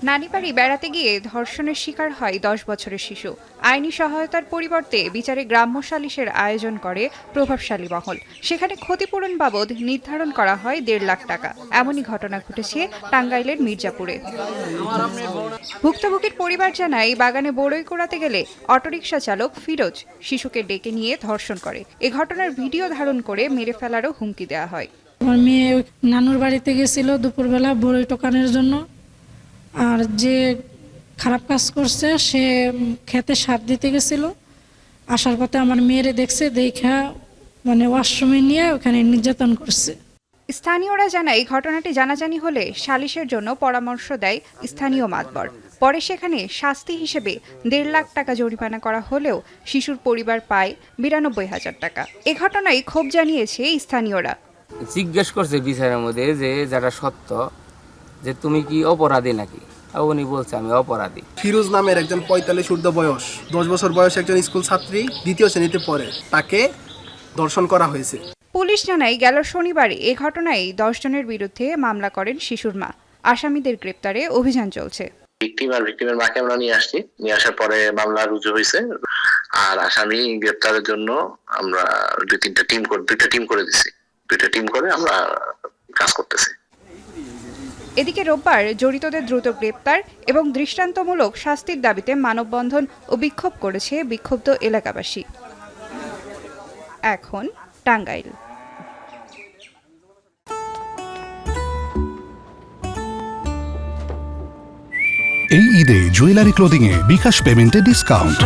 নানি বাড়ি বেড়াতে গিয়ে ধর্ষণের শিকার হয় 10 বছরের শিশু। আইনি সহায়তার পরিবর্তে বিচারে গ্রাম্য সালিশের আয়োজন করে প্রভাবশালী মহল। সেখানে ক্ষতিপূরণ বাবদ নির্ধারণ করা হয় 1.5 লাখ টাকা। এমনই ঘটনা ঘটেছে টাঙ্গাইলের মির্জাপুরে। ভুক্তভোগীর পরিবার জানায়, বাগানে বড়ই কুড়াতে গেলে অটোরিকশা চালক ফিরোজ শিশুকে ডেকে নিয়ে ধর্ষণ করে। এ ঘটনার ভিডিও ধারণ করে মেরে ফেলারও হুমকি দেওয়া হয়। আমার মেয়ে নানুর বাড়িতে গেছিল দুপুরবেলা বড়ই টোকানোর জন্য। আর যে খারাপ কাজ করছে সে খেতে সার দিতে গেছিল। আসার পথে আমার মেয়েরে দেখছে, দেখা ওয়াশরুমে নিয়ে ওখানে নির্যাতন করছে। স্থানীয়রা জানায়, ঘটনাটি জানাজানি হলে সালিশের জন্য পরামর্শ দেয় স্থানীয় মাতবর। পরে সেখানে শাস্তি হিসেবে 1.5 লাখ টাকা জরিমানা করা হলেও শিশুর পরিবার পায় 92,000 টাকা। এ ঘটনায় ক্ষোভ জানিয়েছে স্থানীয়রা। জিজ্ঞেস করছে বিচারের মধ্যে যে যারা সত্য, যে তুমি কি অপরাধী নাকি? উনি বলছে আমি অপরাধী। ফিরোজ নামের একজন 45 ঊর্ধ্ব বয়স, 10 বছর বয়স একজন স্কুল ছাত্রী, 2য় শ্রেণীতে পড়ে, তাকে ধর্ষণ করা হয়েছে। পুলিশ জানায়, গেল শনিবার এ ঘটনায় 10 জনের বিরুদ্ধে মামলা করেন শিশুর মা। আসামিদের গ্রেপ্তারে অভিযান চলছে। ভিকটিমের মাকে আমরা নিয়ে আসছি, নিয়ে আসার পরে মামলা রুজু হয়েছে। আর আসামি গ্রেপ্তারের জন্য আমরা দুইটা টিম করে দিছি। 2টা টিম করে আমরা কাজ করতেছি। এদিকে রোববার জড়িতদের দ্রুত গ্রেপ্তার এবং দৃষ্টান্তমূলক শাস্তির দাবিতে মানববন্ধন ও বিক্ষোভ করেছে বিক্ষুব্ধ এলাকাবাসী। এখন টাঙ্গাইল। এই ঈদে জুয়েলারি ক্লোদিং এ বিকাশ পেমেন্টে ডিসকাউন্ট।